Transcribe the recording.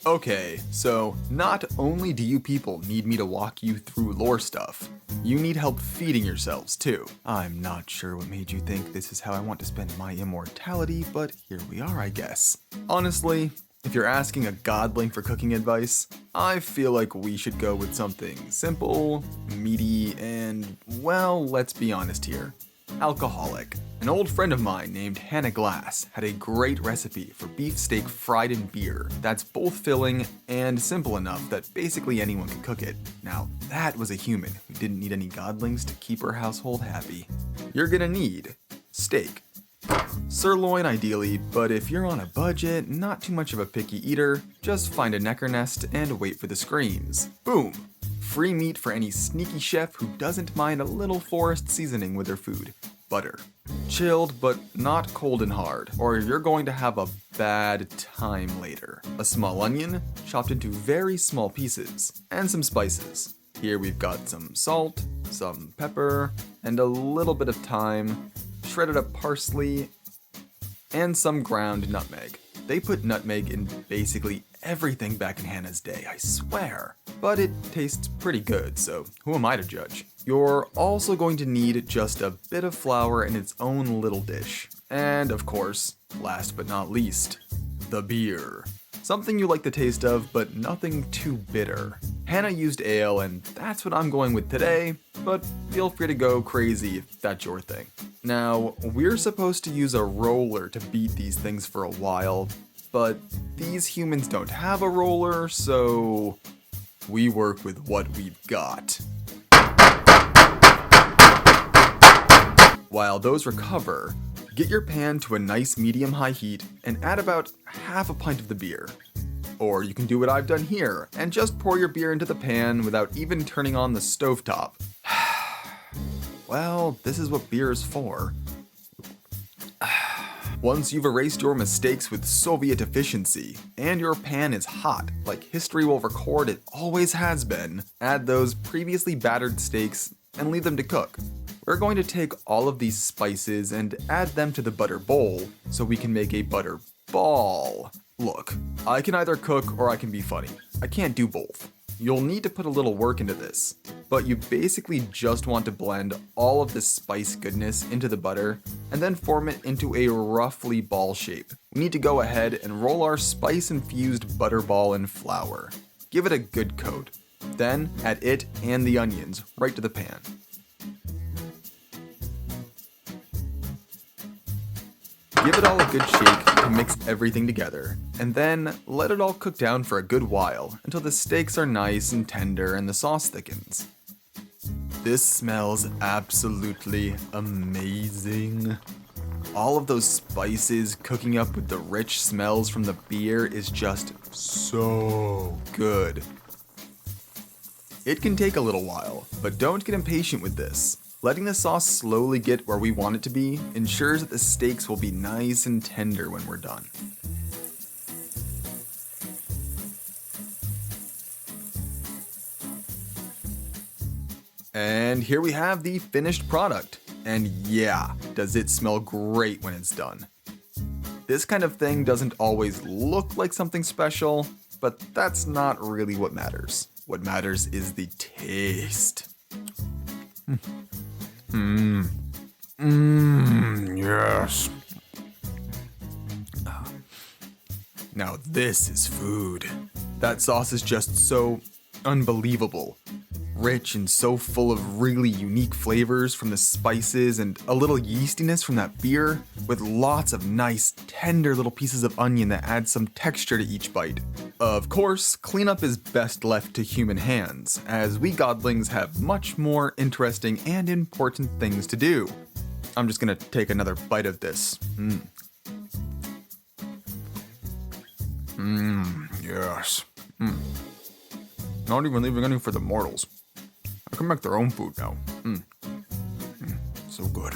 Okay, so not only do you people need me to walk you through lore stuff, you need help feeding yourselves too. I'm not sure what made you think this is how I want to spend my immortality, but here we are, I guess. Honestly, if you're asking a godling for cooking advice, I feel like we should go with something simple, meaty, and, well, let's be honest here, alcoholic. An old friend of mine named Hannah Glass had a great recipe for beef steak fried in beer that's both filling and simple enough that basically anyone could cook it. Now, that was a human who didn't need any godlings to keep her household happy. You're gonna need steak. Sirloin ideally, but if you're on a budget, not too much of a picky eater, just find a necker nest and wait for the screams. Boom! Free meat for any sneaky chef who doesn't mind a little forest seasoning with their food. Butter. Chilled, but not cold and hard, or you're going to have a bad time later. A small onion, chopped into very small pieces, and some spices. Here we've got some salt, some pepper, and a little bit of thyme, shredded up parsley, and some ground nutmeg. They put nutmeg in basically everything back in Hannah's day, I swear. But it tastes pretty good, so who am I to judge? You're also going to need just a bit of flour in its own little dish. And of course, last but not least, the beer. Something you like the taste of, but nothing too bitter. Hannah used ale, and that's what I'm going with today, but feel free to go crazy if that's your thing. Now, we're supposed to use a roller to beat these things for a while, but these humans don't have a roller, so we work with what we've got. While those recover, get your pan to a nice medium-high heat and add about half a pint of the beer. Or you can do what I've done here and just pour your beer into the pan without even turning on the stovetop. Well, this is what beer is for. Once you've erased your mistakes with Soviet efficiency, and your pan is hot, like history will record it always has been, add those previously battered steaks and leave them to cook. We're going to take all of these spices and add them to the butter bowl so we can make a butter ball. Look, I can either cook or I can be funny. I can't do both. You'll need to put a little work into this, but you basically just want to blend all of this spice goodness into the butter and then form it into a roughly ball shape. We need to go ahead and roll our spice-infused butter ball in flour. Give it a good coat. Then add it and the onions right to the pan. Give it all a good shake to mix everything together, and then let it all cook down for a good while until the steaks are nice and tender and the sauce thickens. This smells absolutely amazing. All of those spices cooking up with the rich smells from the beer is just so good. It can take a little while, but don't get impatient with this. Letting the sauce slowly get where we want it to be ensures that the steaks will be nice and tender when we're done. And here we have the finished product. And yeah, does it smell great when it's done. This kind of thing doesn't always look like something special, but that's not really what matters. What matters is the taste. Yes. Now this is food. That sauce is just so unbelievable. Rich and so full of really unique flavors from the spices and a little yeastiness from that beer, with lots of nice, tender little pieces of onion that add some texture to each bite. Of course, cleanup is best left to human hands, as we godlings have much more interesting and important things to do. I'm just gonna take another bite of this. Yes. Not even leaving any for the mortals. I can make their own food now. So good.